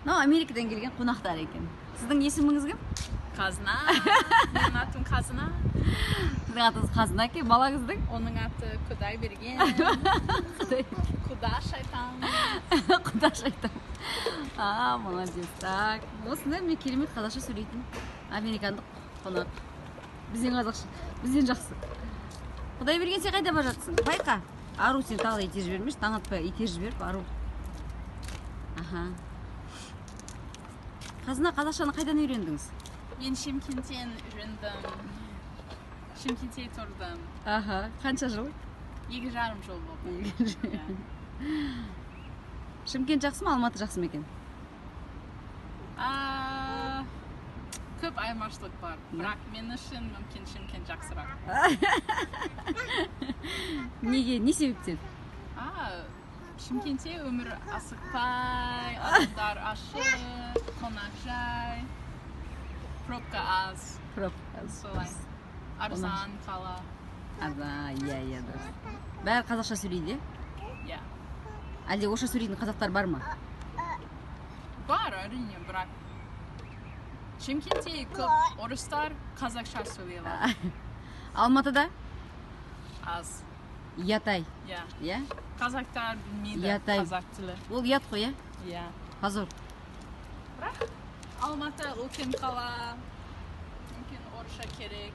мынау Америкадан келген қонақтар екен. Сіздің есіміңіз кім? Қазына. Менің атым Қазына. Сіздің атыңыз Қазына екен, балаңыздың? Оның аты Құдай берген. Құда шайтан. Құда шайтан. Молодец. Так, осындай мен керемет қазақша сөйлейтін американдық қонақ. Бізден қазақша, бізден жақсы. Құдай берген, сен қайда бара жатсың? Байқа. Ару, сен тағы да итеріп жібермеші, таң атпай итеріп жіберіп, Ару. Қазына, қазақшаны қайдан үйрендіңіз? Мен Шымкенттен үйрендім. Шымкентте тұрдым. Қанша жыл? 2,5 жыл болды. Шымкент жақсы ма, Алматы жақсы ма екен? Көп айырмашылық бар, бірақ мен үшін мүмкін Шымкент жақсырақ. Неге, не себептен? Шымкентте өмір асықпай, адамдар ашық, қонақжай, пробка аз. Солай. Арзан қала. Иә, дұрыс. Бәрі қазақша сөйлейді, иә? Әлде орысша сөйлейтін қазақтар бар ма? Бар, әрине, бірақ Шымкентте көп орыстар қазақша сөйлейді. Алматыда? Аз. Ятай. Иә. Қазақтар білмейді қазақ тілі. Ол ят қой, иә? Позор. Бірақ Алматы үлкен қала, мүмкін орысша керек.